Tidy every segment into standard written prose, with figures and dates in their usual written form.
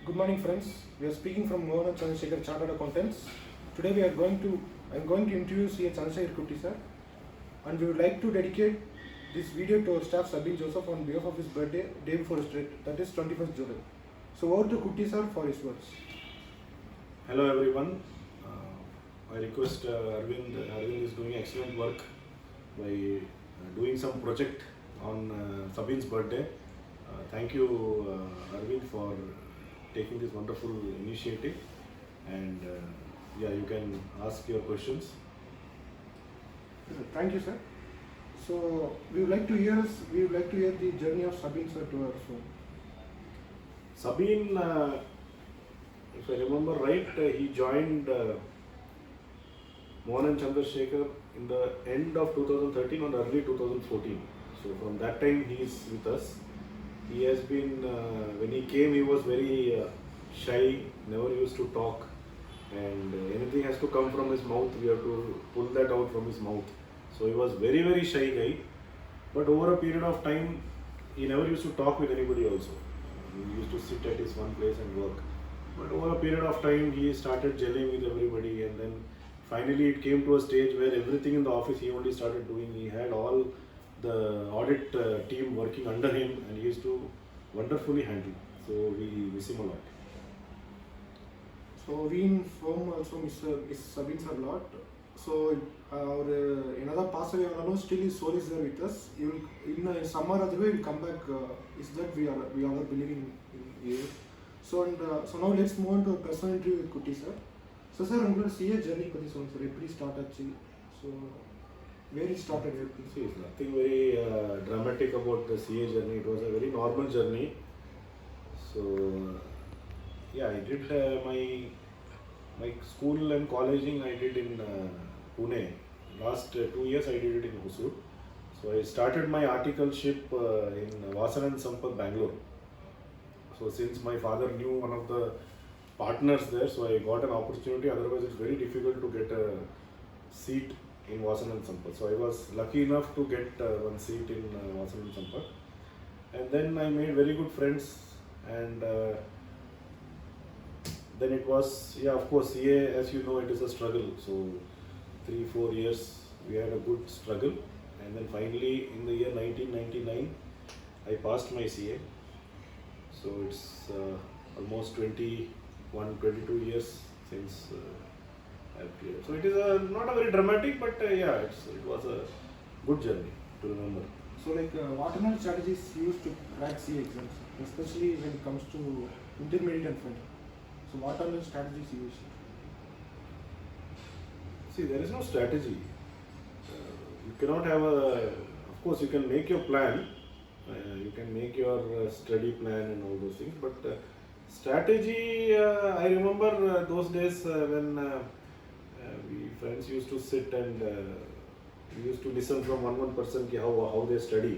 Good morning, friends. We are speaking from Mohan and Chandrasekhar Chartered Accountants. Today I'm going to introduce C. Chandrasekhar Kutty sir, and we would like to dedicate this video to our staff Sabin Joseph on behalf of his birthday, day before his date, that is 21st July. So over to Kutty sir for his words. Hello everyone. I request Arvind. Arvind is doing excellent work by doing some project on Sabin's birthday. Thank you, Arvind, for taking this wonderful initiative. And you can ask your questions. Thank you, sir. So we would like to hear the journey of Sabin sir to our phone. Sabin, if I remember right, he joined Mohan and Chandrasekhar in the end of 2013 or early 2014. So from that time he is with us. He has been, when he came, he was very shy, never used to talk, and anything has to come from his mouth. We have to pull that out from his mouth. So he was very, very shy guy. But over a period of time, he never used to talk with anybody also. He used to sit at his one place and work. But over a period of time, he started gelling with everybody, and then finally it came to a stage where everything in the office he only started doing. He had all the audit team working under him, and he used to wonderfully handle. So we miss him a lot. So we in firm also miss Sabin sir a lot. So our another pass away alone, still his soul is there with us. He will in summer other way will come back. Is that we are believing in here. So now let's move on to a personal interview with Kutty sir. So sir, உங்களோட CA journey பத்தி சொல்லுங்க sir, எப்படி start ஆச்சு? So where it started everything? See, nothing very dramatic about the CA journey. It was a very normal journey. So I did my school and colleging I did in Pune. Last 2 years I did it in Hosur. So I started my articleship in Vasan and Sampat, Bangalore. So since my father knew one of the partners there, so I got an opportunity. Otherwise it's very difficult to get a seat in Vasan and Sampat. So I was lucky enough to get one seat in Vasan and Sampat. And then I made very good friends, and then it was, of course, CA, as you know, it is a struggle. So 3-4 years we had a good struggle, and then finally in the year 1999 I passed my CA. So it's almost 22 years since I've cleared. So it is not a very dramatic, but it was a good journey to remember. So what are the strategies used to crack CA exams, especially when it comes to intermediate and final? So what are the strategies you use? See, there is no strategy. You cannot have of course you can make your plan, you can make your study plan and all those things, but strategy, I remember those days when we friends used to sit and we used to listen from one person how they study.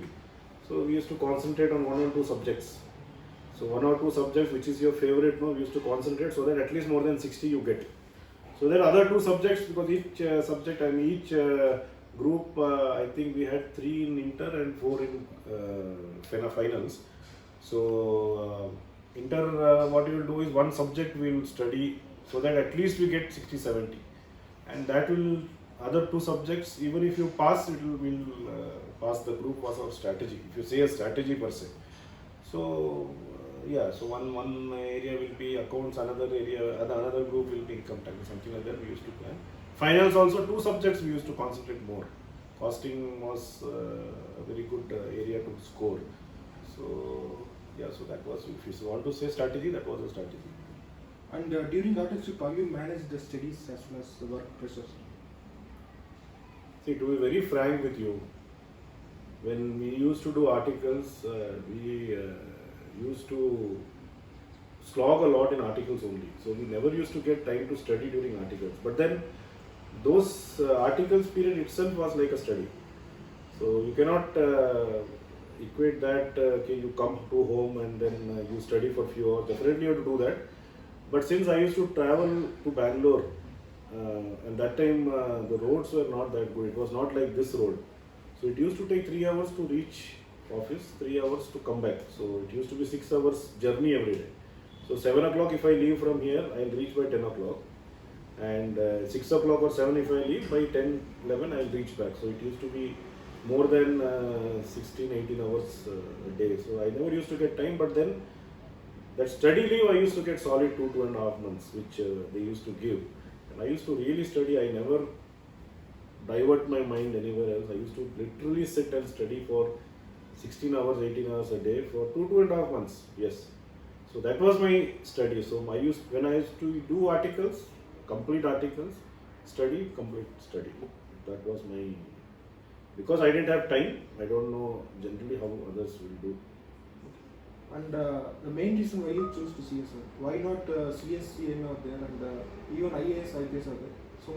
So we used to concentrate on 1 or 2 subjects. So 1 or 2 subjects which is your favorite, we used to concentrate so that at least more than 60 you get. So there are other 2 subjects, because each subject and each group, I think we had 3 in inter and 4 in finals. So inter, what you will do is one subject we will study so that at least we get 60-70, and that will other 2 subjects, even if you pass, it will pass the group, pass our strategy, if you say a strategy per se. So so one area will be accounts, another group will be income tax, something like that we used to plan. Finals also 2 subjects we used to concentrate more. Costing was a very good area to score. So so that was, if you want to say strategy, that was a strategy. And during articleship, how you manage the studies as well as the work pressures? See, to be very frank with you, when we used to do articles, we used to slog a lot in articles only. So we never used to get time to study during articles. But then those articles period itself was like a study. So you cannot equate that, you come to home and then you study for a few hours. Definitely you have to do that. But since I used to travel to Bangalore, and that time the roads were not that good. It was not like this road. So it used to take 3 hours to reach office, 3 hours to come back. So it used to be 6 hours journey every day. So 7 o'clock if I leave from here, I'll reach by 10 o'clock. And 6 o'clock or 7 if I leave, by 10, 11 I'll reach back. So it used to be more than 16, 18 hours a day. So I never used to get time, but then that study leave I used to get solid 2.5 months, which they used to give. And I used to really study. I never divert my mind anywhere else. I used to literally sit and study for 16 hours, 18 hours a day for 2.5 months. Yes. So that was my study. So when I used to do articles, complete articles, study, complete study. That was my, because I didn't have time. I don't know generally how others will do. And the main reason why you choose to CS, sir, why not CSCM out there and even IAS, IPS out there? So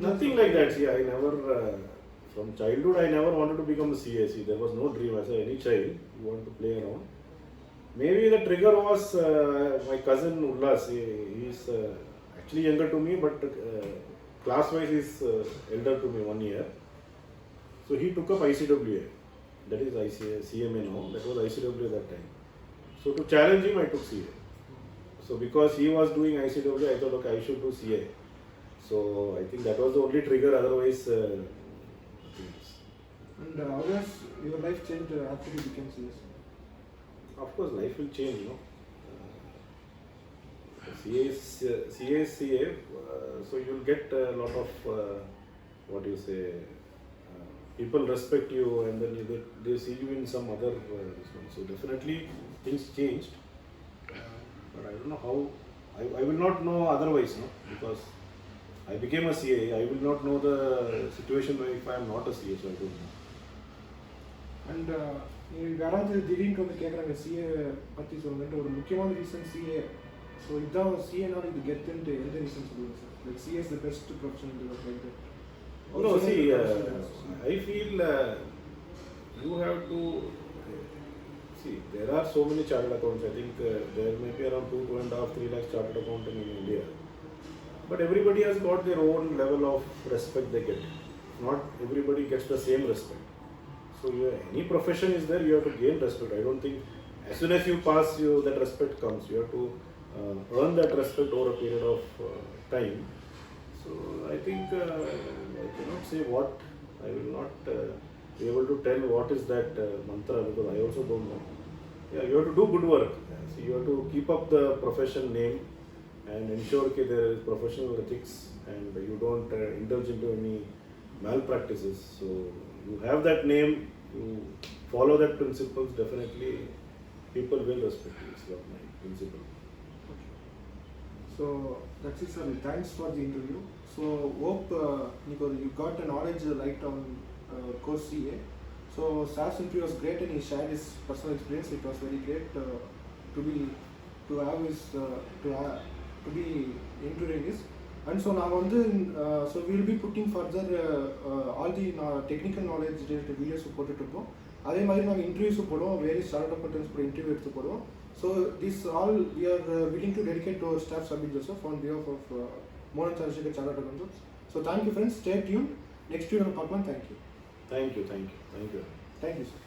Nothing like that. See, I never, from childhood, I never wanted to become a CA. See, there was no dream as any child. You want to play around. Maybe the trigger was my cousin Ullas. He is actually younger to me, but class-wise he is elder to me 1 year. So he took up ICWA. That is CMA now. That was ICWA that time. So to challenge him, I took CA. So because he was doing ICWA, I thought, okay, I should do CA. So I think that was the only trigger. Otherwise, nothing else. And how has your life changed after you became CS? Of course, life will change, you know. CA is CA, so you'll get a lot of what do you say? People respect you, and then they see you in some other. So definitely things changed, but I don't know how. I will not know otherwise, no, because I became a CA. I will not know the situation if I am not a CA, so I don't know. And யாராவது திடீர்னு வந்து கேட்குறாங்க CA பற்றி சொல்லுங்கன்ட்டு ஒரு முக்கியமான reason CA. So இதுதான் சிஏனால இது கெத்துன்ட்டு எந்த ரீசன் சொல்லுங்க sir? Like CA is the best profession like that. No, see, I feel you have to see. There are so many chartered accountants. I think there may be around 2.5, 3 lakh chartered accountants in India. But everybody has got their own level of respect they get. Not everybody gets the same respect. So any profession is there, you have to gain respect. I don't think as soon as you pass, that respect comes. You have to earn that respect over a period of time. So I think I cannot say what. I will not be able to tell what is that mantra, because I also don't know. Yeah, you have to do good work. So you have to keep up the profession name and ensure that there is professional ethics and you don't indulge into any malpractices. So you have that name, you follow that principles, definitely people will respect you. It's not my principle. So that's it, sir. Thanks for the interview. So hope you got a knowledge right on course CA. So Sir's interview was great and he shared his personal experience. It was very great to be interviewing this. And so now so we will be putting further all the technical knowledge related videos போட்டுட்டு அதே மாதிரி நாங்கள் இன்டர்வியூஸும் போடுவோம், various start up contents interview எடுத்து போடுவோம். So this all we are willing to dedicate to our staff Sabin Joseph on behalf of Mohan Chandrasekhar Chartered Accountants. So thank you friends, stay tuned. Next week பார்க்கலாம். Thank you. Thank you. Thank you, sir.